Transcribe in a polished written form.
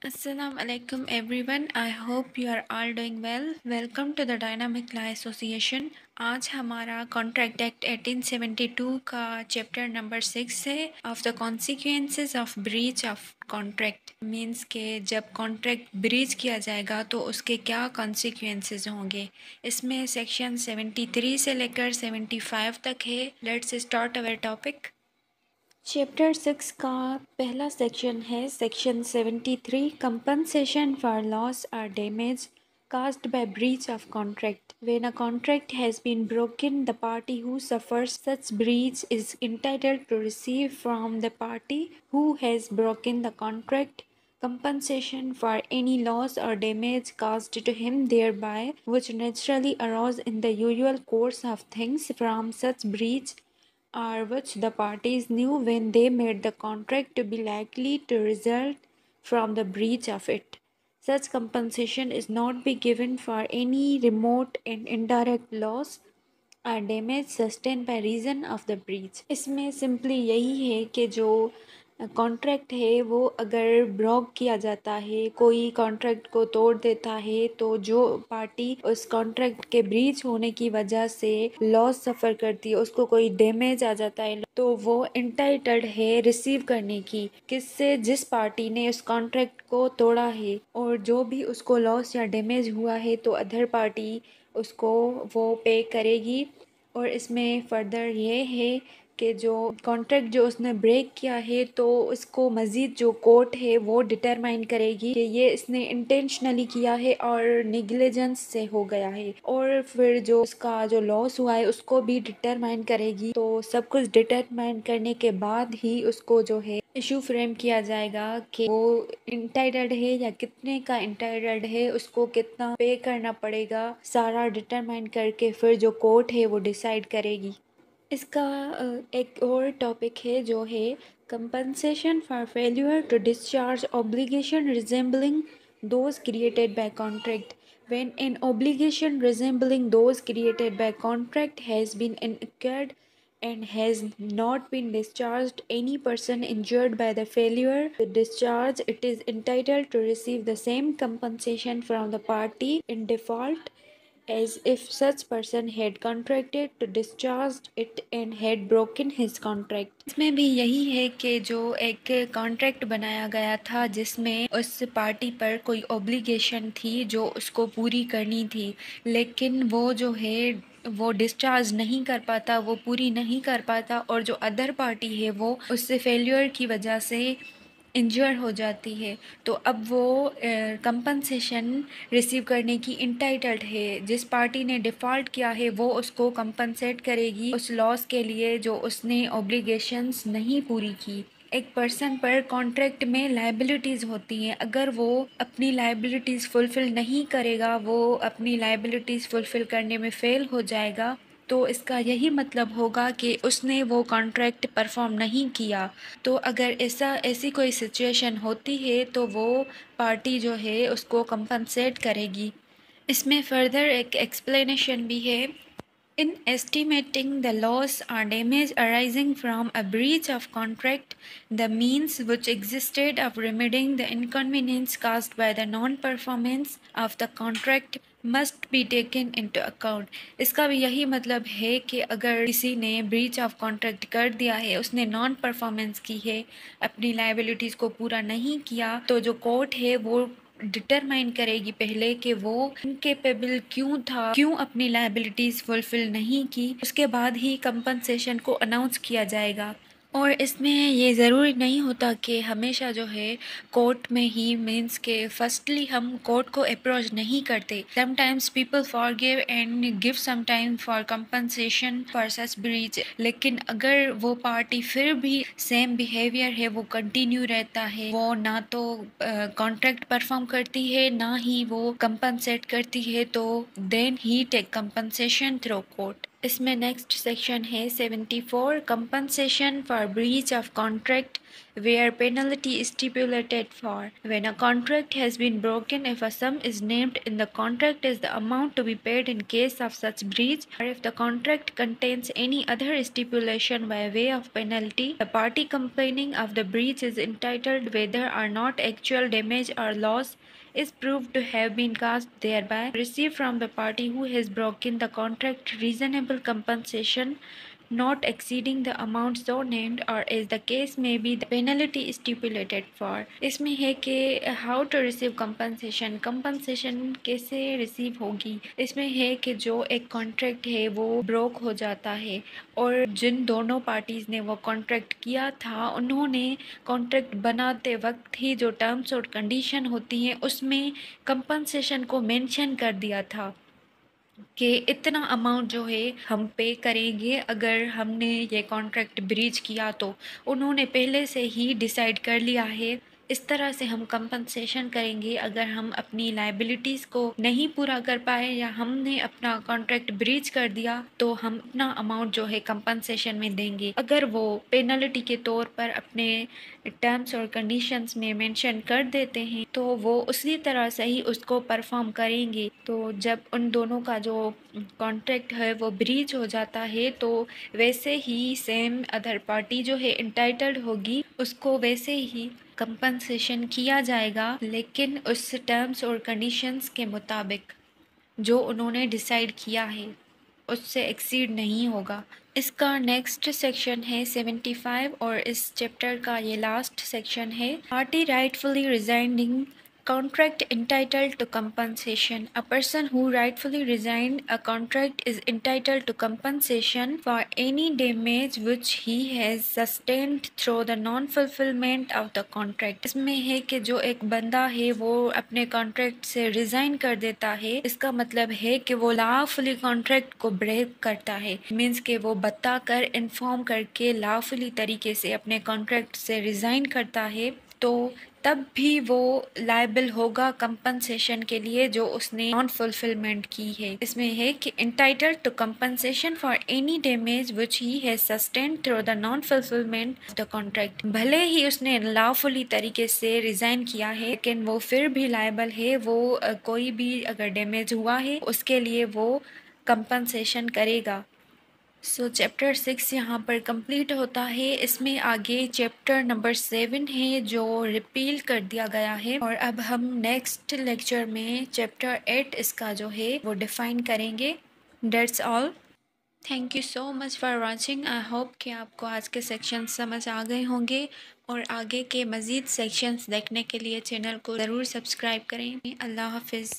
Assalamu alaikum everyone. I hope you are all doing well. Welcome to the Dynamic Law Association. आज हमारा contract act 1872 का chapter number 6 है of the consequences of breach of contract. Means के जब contract breach किया जाएगा तो उसके क्या कॉन्सिक्वेंसेस होंगे। इसमें सेक्शन 73 से लेकर 75 तक है। Let's start our topic. Chapter 6 का पहला सेक्शन है सेक्शन 73 कंपनसेशन फॉर लॉस और damage caused by breach of contract. When a contract has been broken, the party who suffers such breach is entitled to receive from the party who has broken the contract compensation for any loss or damage caused to him thereby, which naturally arose in the usual course of things from such breach or which the parties knew when they made the contract to be likely to result from the breach of it. Such compensation is not be given for any remote and indirect loss or damage sustained by reason of the breach. इसमें simply यही है कि जो contract है वो अगर broke किया जाता है, कोई कॉन्ट्रैक्ट को तोड़ देता है, तो जो पार्टी उस कॉन्ट्रैक्ट के ब्रीच होने की वजह से लॉस सफ़र करती है, उसको कोई डैमेज आ जाता है, तो वो इंटाइटल्ड है रिसीव करने की किससे, जिस पार्टी ने उस कॉन्ट्रैक्ट को तोड़ा है। और जो भी उसको लॉस या डैमेज हुआ है तो अदर पार्टी उसको वो पे करेगी। और इसमें फर्दर ये है कि जो कॉन्ट्रैक्ट जो उसने ब्रेक किया है तो उसको मज़ीद जो कोर्ट है वो डिटरमाइन करेगी कि ये इसने इंटेंशनली किया है और निग्लिजेंस से हो गया है। और फिर जो उसका जो लॉस हुआ है उसको भी डिटरमाइन करेगी। तो सब कुछ डिटरमाइन करने के बाद ही उसको जो है इशू फ्रेम किया जाएगा कि वो इंटाइटल्ड है या कितने का इंटाइटल्ड है, उसको कितना पे करना पड़ेगा, सारा डिटरमाइन करके फिर जो कोर्ट है वो डिसाइड करेगी। इसका एक और टॉपिक है जो है compensation for failure to discharge obligation resembling those created by contract. When an obligation resembling those created by contract has been incurred and has not been discharged, any person injured by the failure to discharge it is entitled to receive the same compensation from the party in default as if such person had contracted to discharge it and had broken his contract। इसमें भी यही है कि जो एक contract बनाया गया था जिसमें उस पार्टी पर कोई ऑब्लिगेशन थी जो उसको पूरी करनी थी, लेकिन वो जो है वो डिस्चार्ज नहीं कर पाता, वो पूरी नहीं कर पाता, और जो अदर पार्टी है वो उससे फेल्यूर की वजह से इंजर हो जाती है, तो अब वो कंपनसेशन रिसीव करने की इंटाइटल्ड है। जिस पार्टी ने डिफ़ॉल्ट किया है वो उसको कंपनसेट करेगी उस लॉस के लिए जो उसने ऑब्लिगेशंस नहीं पूरी की। एक पर्सन पर कॉन्ट्रैक्ट में लाइबिलिटीज़ होती हैं, अगर वो अपनी लाइबिलिटीज़ फुलफ़िल नहीं करेगा, वो अपनी लाइबिलिटीज़ फुलफ़िल करने में फ़ेल हो जाएगा, तो इसका यही मतलब होगा कि उसने वो कॉन्ट्रैक्ट परफॉर्म नहीं किया। तो अगर ऐसी कोई सिचुएशन होती है तो वो पार्टी जो है उसको कंपनसेट करेगी। इसमें फर्दर एक एक्सप्लेनेशन भी है। In estimating the loss or damage arising from a breach of contract, the means which existed of remedying the inconvenience caused by the non-performance of the contract must be taken into account। इसका भी यही मतलब है कि अगर किसी ने breach of contract कर दिया है, उसने नॉन परफॉर्मेंस की है, अपनी लाइबिलिटीज़ को पूरा नहीं किया, तो जो कोर्ट है वो डिटरमाइन करेगी पहले कि वो इनकेपेबल क्यों था, क्यों अपनी लाइबिलिटीज़ फुलफ़िल नहीं की, उसके बाद ही कंपनसेशन को अनाउंस किया जाएगा। और इसमें ये ज़रूरी नहीं होता कि हमेशा जो है कोर्ट में ही, मीन्स के फर्स्टली हम कोर्ट को अप्रोच नहीं करते। Sometimes people forgive and give some time for compensation for such breach, लेकिन अगर वो पार्टी फिर भी सेम बिहेवियर है वो कंटिन्यू रहता है, वो ना तो कॉन्ट्रैक्ट परफॉर्म करती है ना ही वो कंपनसेट करती है, तो then he take compensation through court. इसमें नेक्स्ट सेक्शन है 74 compensation for breach of contract where penalty is stipulated for. When a contract has been broken, if a sum is named in the contract as the amount to be paid in case of such breach, or if the contract contains any other stipulation by way of penalty, the party complaining of the breach is entitled whether or not actual damage or loss is proved to have been caused thereby, receive from the party who has broken the contract reasonable compensation not exceeding the amount so named or as the case may be the penalty stipulated for. इसमें है कि how to receive compensation, compensation कैसे receive होगी। इसमें है कि जो एक contract है वो broke हो जाता है और जिन दोनों parties ने वो contract किया था उन्होंने contract बनाते वक्त ही जो terms और condition होती हैं उसमें compensation को mention कर दिया था कि इतना अमाउंट जो है हम पे करेंगे अगर हमने ये कॉन्ट्रैक्ट ब्रीच किया। तो उन्होंने पहले से ही डिसाइड कर लिया है इस तरह से हम कंपनसेशन करेंगे अगर हम अपनी लाइबिलिटीज़ को नहीं पूरा कर पाए या हमने अपना कॉन्ट्रैक्ट ब्रीच कर दिया तो हम अपना अमाउंट जो है कंपनसेशन में देंगे। अगर वो पेनल्टी के तौर पर अपने टर्म्स और कंडीशंस में मेंशन कर देते हैं तो वो उसी तरह से ही उसको परफॉर्म करेंगे। तो जब उन दोनों का जो कॉन्ट्रैक्ट है वो ब्रीच हो जाता है तो वैसे ही सेम अदर पार्टी जो है इंटाइटल्ड होगी उसको वैसे ही कंपनसेशन किया जाएगा, लेकिन उस टर्म्स और कंडीशंस के मुताबिक जो उन्होंने डिसाइड किया है उससे एक्सीड नहीं होगा। इसका नेक्स्ट सेक्शन है 75 और इस चैप्टर का ये लास्ट सेक्शन है। Party rightfully resigning contract entitled to compensation. A person who rightfully resigned a contract is entitled to compensation for any damage which he has sustained through the non-fulfillment of the contract. इसमें है कि जो एक बंदा है वो अपने contract से रिजाइन कर देता है, इसका मतलब है कि वो लॉफुली कॉन्ट्रैक्ट को ब्रेक करता है। मीन्स कि वो बताकर इन्फॉर्म करके लॉफुली तरीके से अपने कॉन्ट्रैक्ट से रिजाइन करता है तो तब भी वो लायबल होगा कंपनसेशन के लिए जो उसने नॉन फुलफिलमेंट की है। इसमें है कि entitled to compensation for any damage which he has sustained through the non fulfilment of the contract. भले ही उसने लॉफुली तरीके से रिजाइन किया है लेकिन वो फिर भी लायबल है। वो कोई भी अगर डैमेज हुआ है उसके लिए वो कंपनसेशन करेगा। सो चैप्टर 6 यहाँ पर कंप्लीट होता है। इसमें आगे चैप्टर नंबर 7 है जो रिपील कर दिया गया है और अब हम नेक्स्ट लेक्चर में चैप्टर 8 इसका जो है वो डिफाइन करेंगे। That's all. Thank you so much for watching. I hope कि आपको आज के सेक्शन समझ आ गए होंगे और आगे के मज़ीद सेक्शंस देखने के लिए चैनल को ज़रूर सब्सक्राइब करें। अल्लाह हाफिज़।